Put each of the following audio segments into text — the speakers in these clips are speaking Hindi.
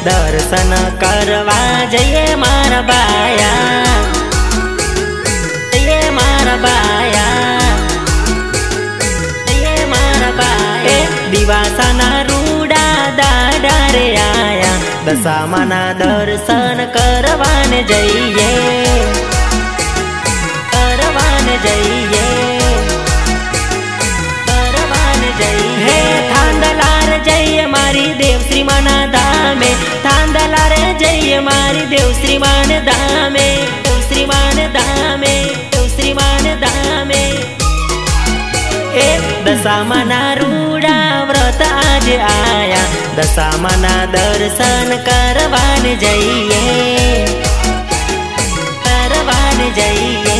दर्शन करवा जइए मारा बाया, जइए मारा बाया, जइए मारा बाया। दिवासाना रूडा दाडा रे आया, दशामाना दर्शन करवाने जइए, करवाने जइए, करवाने जइए। थांदलार जइए मारी देव श्री माना धामे, थांदलार जइए मारी देव श्री मान धामे, देव श्री मान धामे, देव श्री मान धामे। दशामाना रूडा व्रत आज आया, दशामाना दर्शन करवाने जइए, करवाने जइए,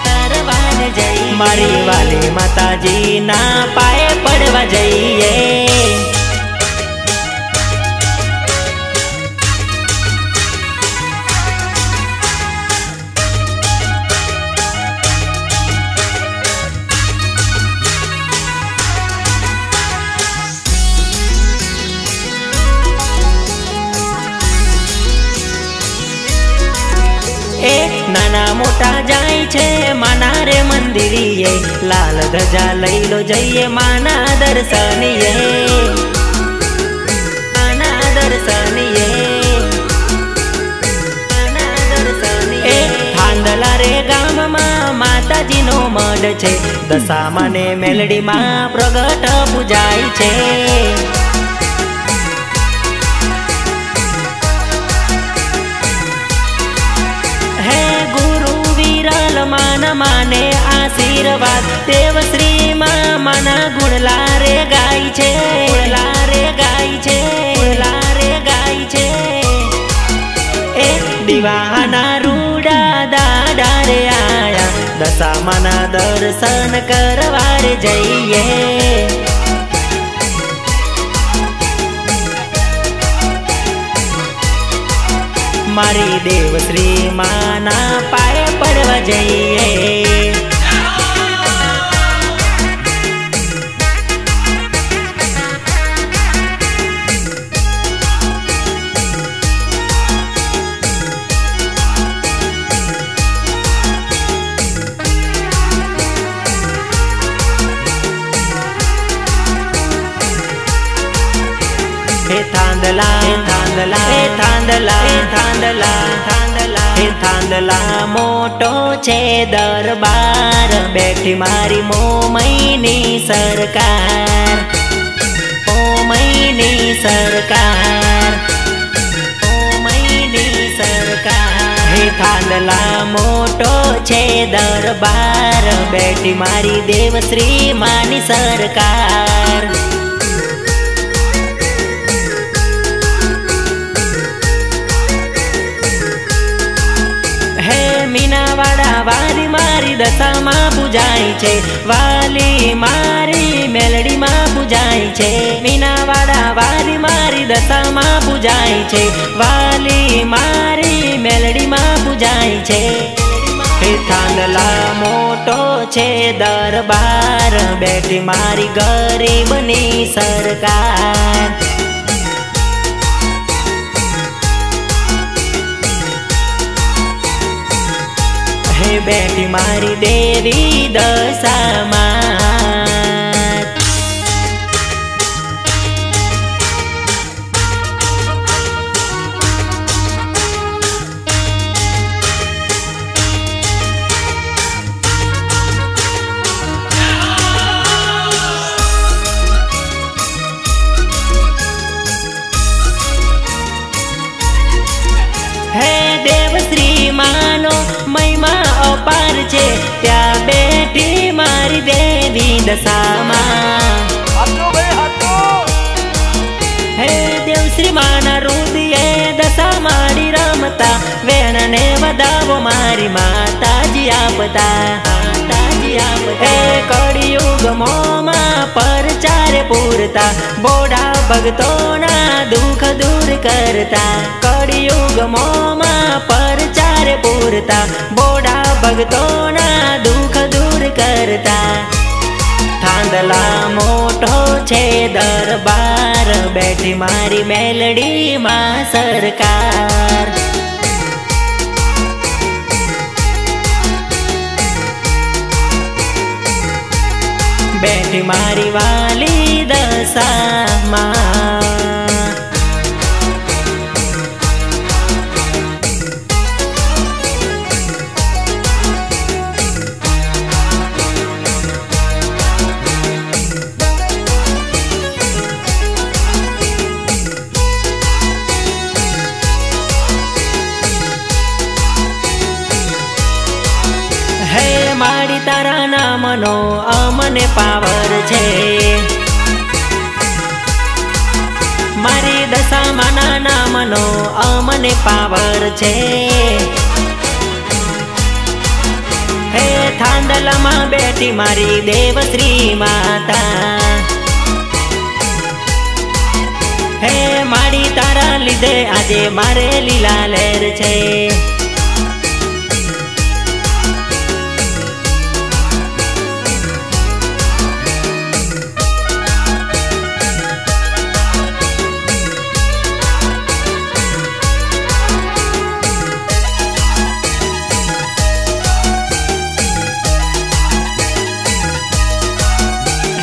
करवाने जइए। मारी वाली माता जी ना पाए पड़वा जइए। नाना मोटा जाय छे माना रे मंदिरिये, लाल ध्वजा लई लो जइए माना दर्शनिये, माना दर्शनिये, माना दर्शनिये। थांदला रे गाम मां माताजी नो मठ छे, दशामाने मेलडी मां प्रगट पूजाय छे। माना माने आशीर्वाद, देव श्री मां माना गुणला रे गाय छे, गुणला रे गाय छे, गुणला रे गाय छे। दीवाना रूडा दाडा रे आया, दशामाना दर्शन करवारे जइए। मारी देव श्री माना पाए पड़वा जइए। थांदला, थांदला, थांदला, थांदला, थांदला, थांदला मोटो छे दरबार, बैठी मारी मोमईनी सरकार, मोमईनी सरकार, मोमईनी सरकार। थांदला मोटो छे दरबार, बैठी मारी देव श्री मानी सरकार। मीनावाड़ा वाली मारी दशा मां पूजाई छे, वाली मारी मेलडी मां पूजाई छे। मीनावाड़ा वाली मारी दशा मां पूजाई छे, वाली मारी मेलडी मां पूजाई छे। थांदला मोटो छे दरबार, बैठी मारी गरीबनी सरकार। बैठी मारी देवी दशामां। देव श्री मानो महिमा अपार छे, त्या बैठी मारी देवी दशामां। हे देव श्री माना रुदिये दशा मारी रमता, वेण ने वधावो मारी माताजी आपता, माताजी आपता। कड़ियुग मोमा परचारे पूरता, बोड़ा भगतोना दुख दूर करता। कड़ियुग मोमा परचारे पूरता, बोड़ा भगतोना दुख दूर करता। थांदला मोटो छे दरबार, बैठी मारी मेलडी मां सरकार। बैठी मारी वाली दशा मां। माड़ी तारा नामनो अमने पावर छे, मारी दशा माना नामनो अमने पावर छे। हे थांदला मां बेटी मारी देवश्री माता, हे माड़ी तारा लीधे आजे मारे लीला लहर छे।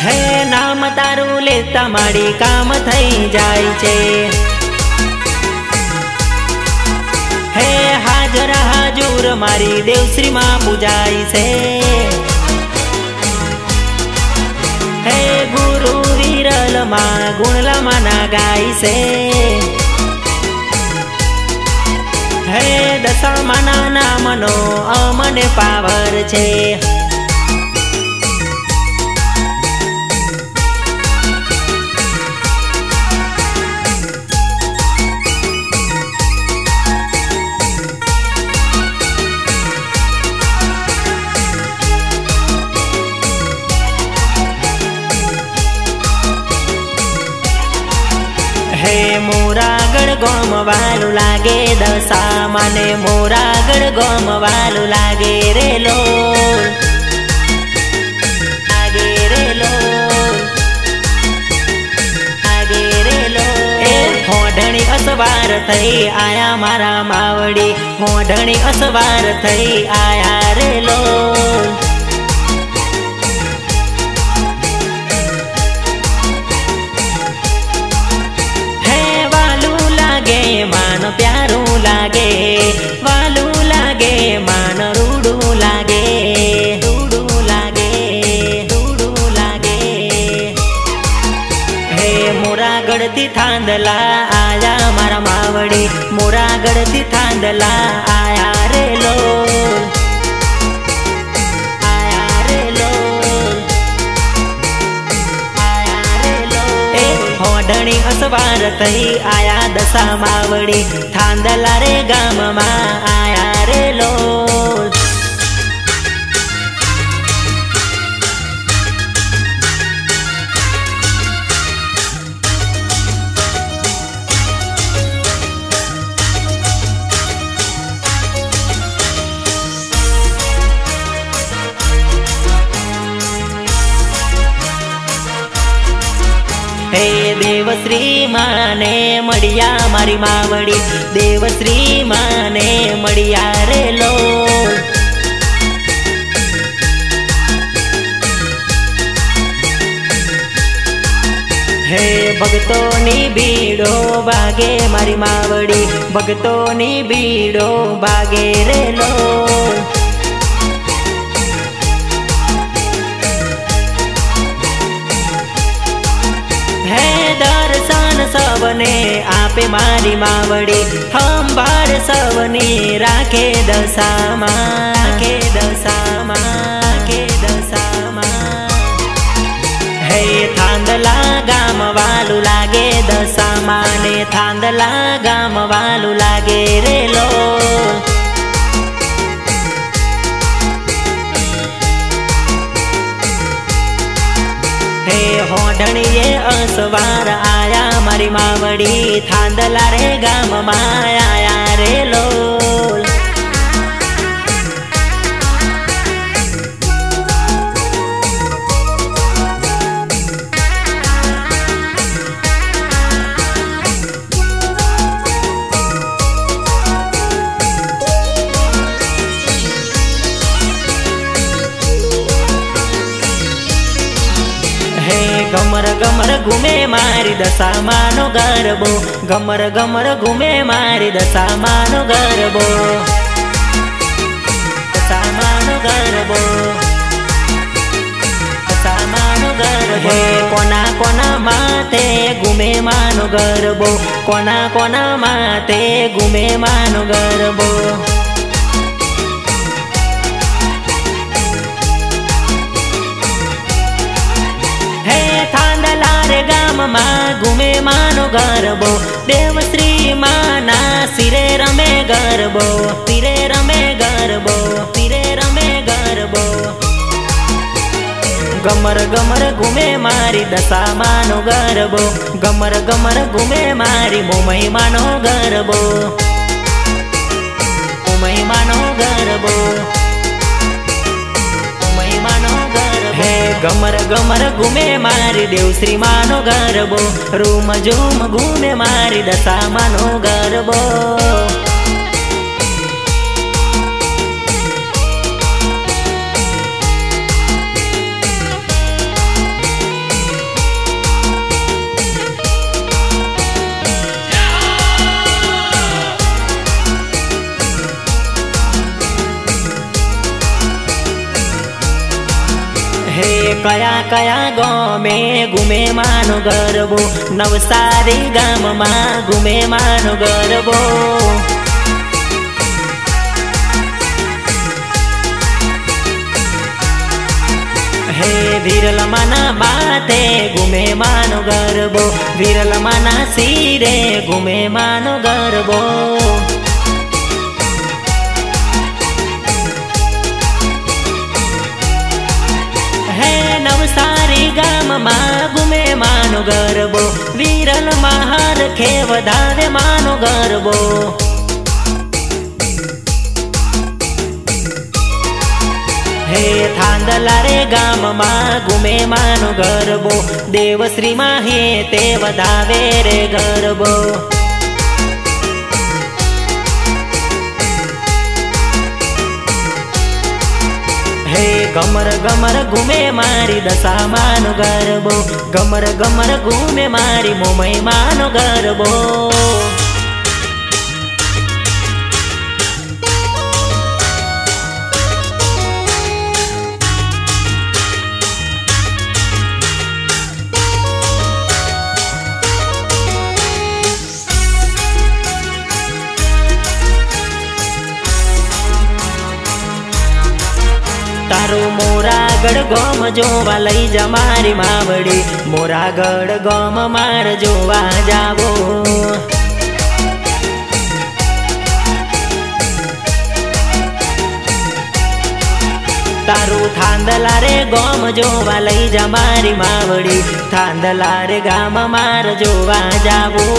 हे नाम तारू लेता माड़ी काम थई जाय छे। हे हाजर हाजूर मारी देवश्री मां पूजाय छे। हे गुरु विरल मां गुणला माना गाय छे। हे दशा माना नामनो अमने पावर छे। हे मोरागढ़ गोम वालू लागे दशा माने मोरागढ़ गोम वालू लागे रे लोल, लागे रे लोल, लागे रे लोल। ए होढणी असवार थई आया मारा मावड़ी, होढणी असवार थई आया रे लोल। मान प्यारू लागे वालू लागे मान रूडू लागे, रूडू लागे, रूडू लागे। हे मोरागढ़ थी थांदला आया मारा मावड़ी, मोरागढ़ थी थांदला आया रे लोल, आया रे लोल, आया रे लोल। ए होढणी असवार थई आया दशा मावड़ी, थांदला रे गाम मां आया रे लोल। हे देवश्री माने मड़िया मारी मावड़ी, देवश्री माने मड़िया रे लोल। हे भगतोनी बीड़ो बागे मारी मावड़ी, भगतोनी बीड़ो बागे रे लोल। सबने आपे मारी मावड़ी, हम बार सबने राखे दशा मां, राखे दशा मां, राखे दशा मां। हे थांदला गाम वालू लागे दशा माने, थांदला गाम वालू लागे रे लोल। हे होढणीए असवार आया मारी मावड़ी, थांदला रे गाम मां आया रे लोल। गमर गमर घूमे मारी दशा मानो गरबो, गमर गमर घूमे मारी दशा मानो गरबो, दशा मानो गरबो, दशा मानो गरबो। कोना कोना माथे घूमे मानो गरबो, कोना कोना माथे घूमे मानो गरबो। गाम में घूमे मानो गरबो, देवश्री माना सिरे रमे गरबो, सिरे रमे गरबो, सिरे रमे गरबो। गमर गमर घूमे मारी दशा मानो गरबो, गमर गमर घूमे मारी मोमई मानो गरबो, मोमई मानो गरबो, मोमई मानो गरबो। गमर गमर घूमे मारी देवश्री मानो गरबो, रूम झूम घूमे मारी दशा मानो गरबो। कया कया गाँव में घूमे मानो गरबो, नवसारी गाम में घूमे मानो गरबो। हे विरल मना माथे घूमे मानो गरबो, विरल मना सिरे घूमे मानो गरबो। नवसारी गाम में घूमे मानो गरबो, विरल महार खेव धावे मानो गरबो। हे थांदला रे गाम में घूमे मानो गरबो, देवश्री माहे ते वधावे रे गरबो। हे गमर गमर घूमे मारी दशा मानो गरबो, गमर गमर घूमे मारी मोमई मानो गरबो। तारो मोरागढ़ गाम जोवा लई जा मारी मावड़ी, मोरागढ़ गाम मार जोवा जावो। तारू थांदला रे गाम जोवा लई जा मारी मावड़ी, थांदला रे गाम मार जोवा जावो।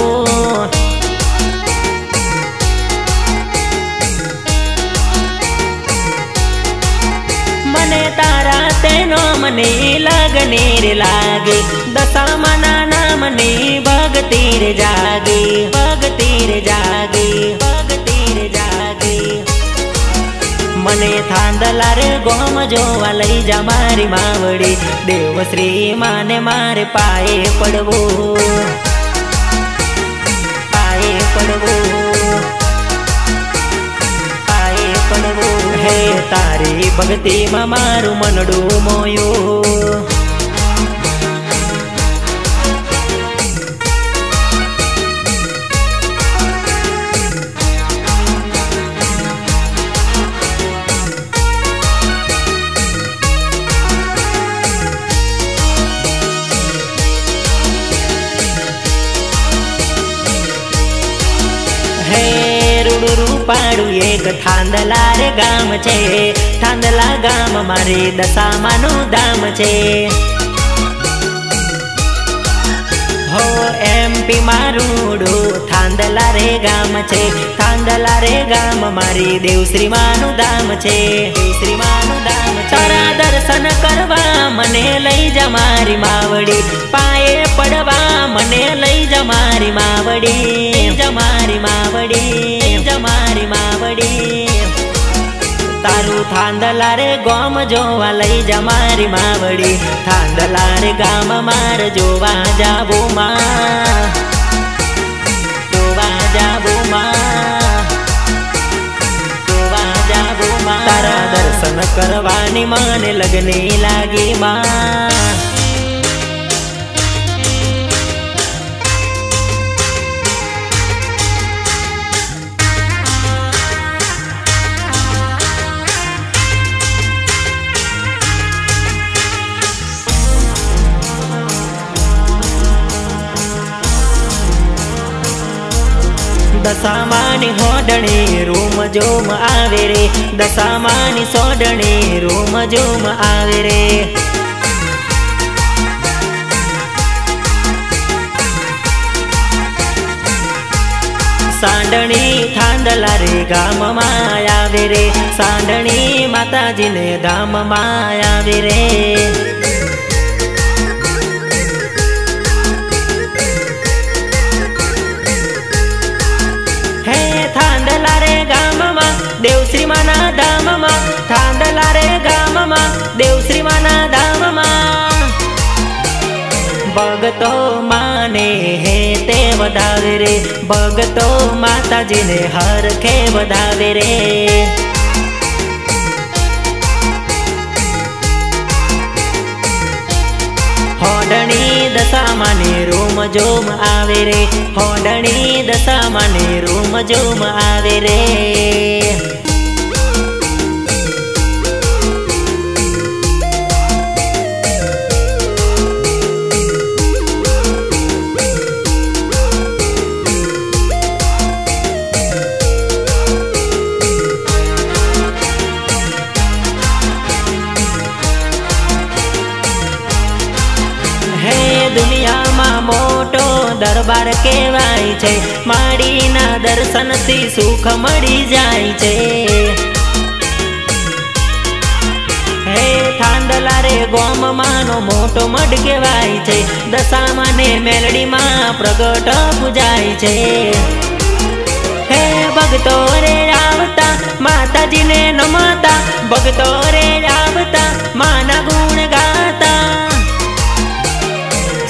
मने तारा तेनो मने लगने रे लागे, दशा मना नाम ने भगती रे जागे, भगती रे जागे, भगती रे जागे। मने थांदला रे गोम जोवा लई जा मारी मावड़ी, देवश्री माने मारे पाए पड़वो, पाए पड़वो, पाए पड़वो। हे तारी भक्ति में मारू मनडू मोयो, पाड़ू एक थांदला रे गाम छे, थांदला गाम मारे दशा मानो दाम छे। हो एमपी मारूडू थांदला रे गाम छे, थांदला रे गाम मारी देवश्री मानु दाम छे, देवश्री मानु दाम छे। तारा दर्शन करवा मने लई जा मारी मावड़ी, पाए पड़वा मने लई जा मारी मावड़ी, जा मारी मावड़ी, जा मारी मावड़ी। तारू थांदला रे गोम जोवा लई जा मारी मावड़ी थांदला रे गाम मार जोवा जाबो मां जोवा जाबो मां जोवा जाबो मां तारा दर्शन करवानी माने लगने लागी मां दसामानी होडणी रूम जोम आवे रे दसामानी सोडणी रूम जोम आवे रे सांडणी थांदला रे गाम मायावे रे सांडणी माताजी ने धाम मायावे रे देवश्री माना धाम मा थांदला रे गाम मा देवश्री माना धाम मा भगतो माने हे ते वधावे रे भगतो माताजी ने हर खे वधावे रे होडणी दशा माने रूम जोम आवे रे होडणी दशा माने रूम जोम आवे रे दुनिया में मोटो दरबार कहवाय छे माड़ी ना दर्शन थी सुख मળી जाय छे हे थांदला रे गोम मानो मोटो मठ कहवाय छे दशा माने मेलडी मां प्रगट पूजाय छे हे भगतो रे आवता माताजी ने नमता भगतो रे आवता माना गुण गाता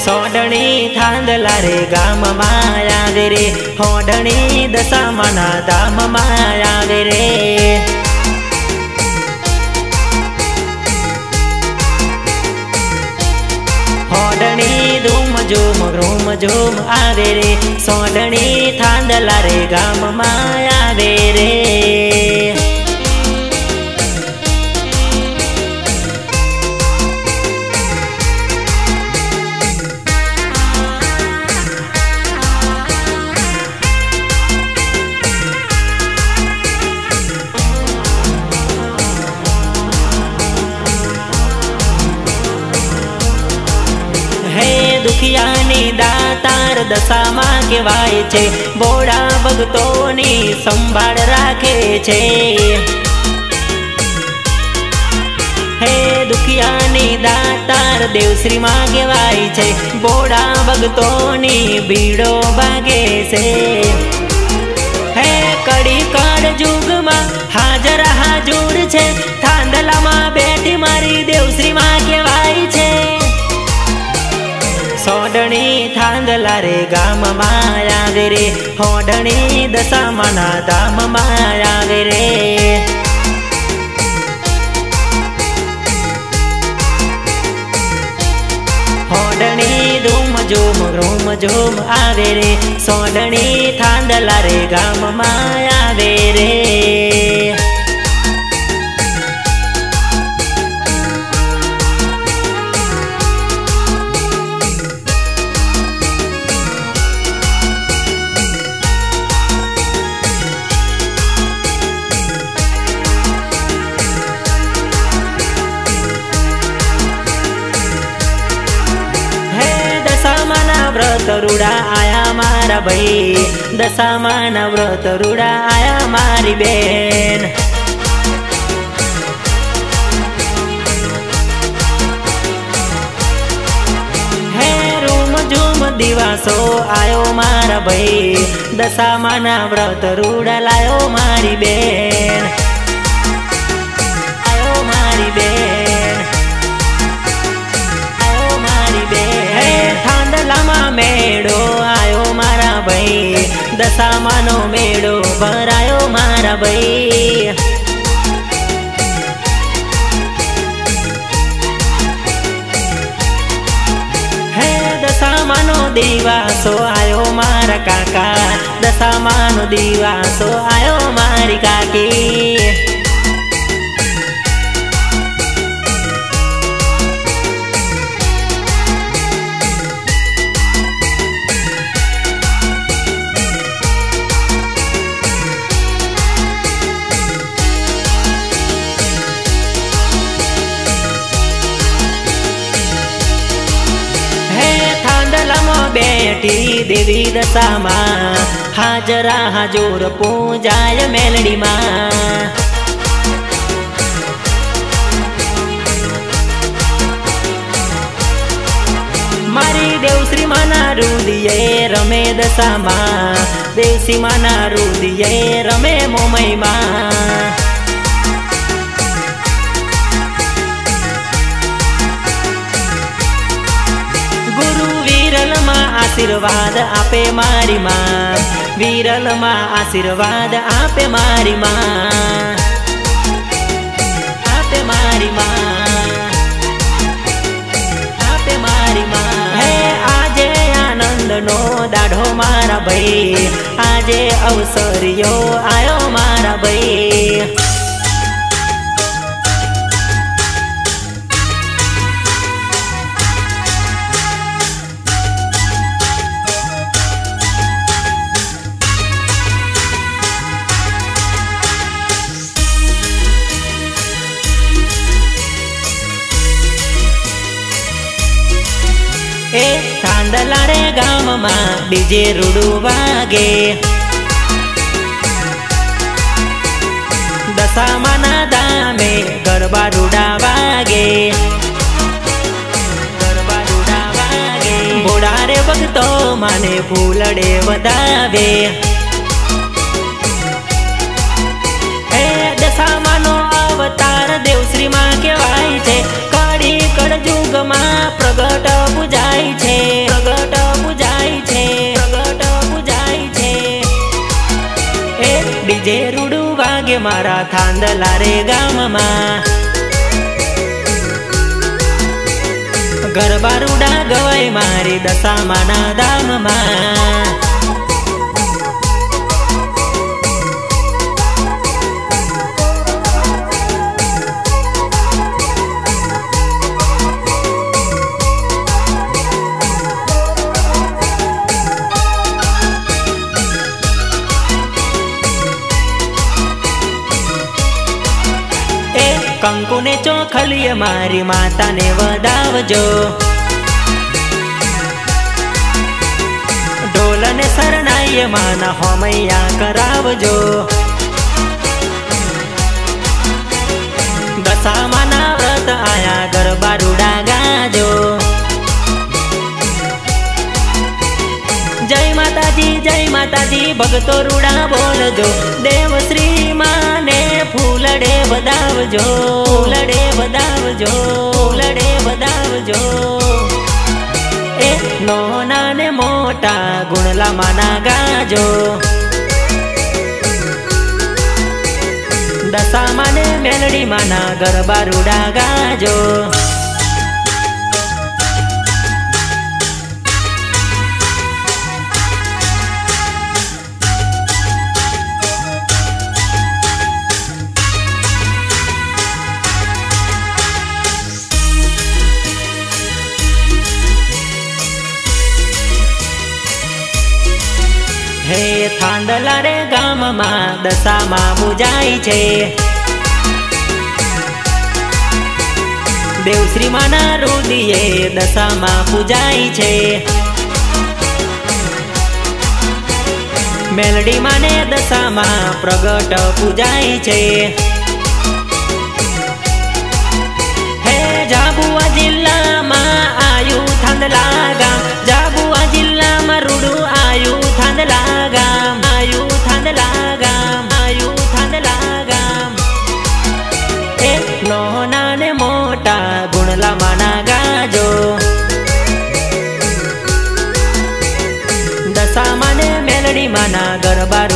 सोडणी थांदला रे गाम मायावे रे होडणी दशा माना धाम मायावे रे होडणी धूम झूम रूम झूम आवे रे सोडणी थांदला रे गाम मायावे रे दुखियानी दातार दशा मां कहवाय छे बोड़ा भगतोनी संभाळ राखे छे हे दुखियानी दातार देवश्री मां कहवाय छे बोड़ा भगतोनी बीड़ो भागे छे हे कड़ी काळ जुग मां हाजर हाजूर छे थांदला मां बेटी मारी देवश्री मां कहवाय छे सोडणी थांदला रे गाम मायावे रे होडणी दशा माना धाम मायावे रे होडणी धूम झूम रूम झूम आवे रे सोडणी थांदला रे गाम मायावे रे व्रत रूड़ा आया मारा भाई दशा माना व्रत रूड़ा आया मारी बेन हे रूम झूम दिवासो आयो मारा भाई दशा माना व्रत रूड़ा लायो मारी बेन मारी बेन, आयो मारी बेन। थांदलामा मेळो आयो मारा भाई, दशामानो मेळो भरायो मारा भाई। दशामानो दिवासो आयो मारा काका, दशामानो दिवासो आयो मारी काकी। बेटी देवी दशामा हाजरा हाजोर पूजाय मेलडी मां। मारी देवश्री माना रुदिये रमे दशामा, देवसी माना रुदिये रमे मोमई मां। आशीर्वाद आपे मारी मां, वीरल मां आशीर्वाद आपे मारी मां, आपे मारी मां, आपे मारी मां। हे आजे आनंद नो दाढ़ो मारा भाई, आजे अवसरियो आयो मारा भाई। थांदला रे गाम में डीजे रूडू वागे, दशामाना दामे गरबा रूडा वागे, गरबा रूडा वागे। बोड़ा रे भक्तो माने फूलड़े वधावे, दशामानो अवतार देवश्री मां कहेवाय छे। कड़ी कड़जुग मां प्रगट बुझाय छे, प्रगट बुझाय छे, प्रगट बुझाय छे। डीजे रूडू वागे मारा थांदला रे गाम मां, गरबा रूडा गवाय मारी दशामाना धाम मां। कंकु ने चोखलिए मारी माता ने वधावजो, ढोल ने शरणाई माना होमैया करावजो। दशामाना व्रत आया गरबा रूडा गाजो। जय माताजी भगतो रूडा बोलजो, देवश्री माने फूलड़े वधावजो, फूलड़े वधावजो, फूलड़े वधावजो। नोना ने मोटा गुणला माना गाजो, दशामाने मेलडी माना गरबा रूडा गाजो। हे थांदला रे गाम में दशामा पूजाय छे, देवश्री माना रुदिये दशामा पूजाय छे। मेलडी माने दशामा प्रगट पूजाय छे। हे झाबुआ जिल्ला में आयु थांदला गाम, झाबुआ जिल्ला में रूडू आयु थांदला गाम, आयु थांदला गाम, आयु थांदला गाम। नोना દરબાર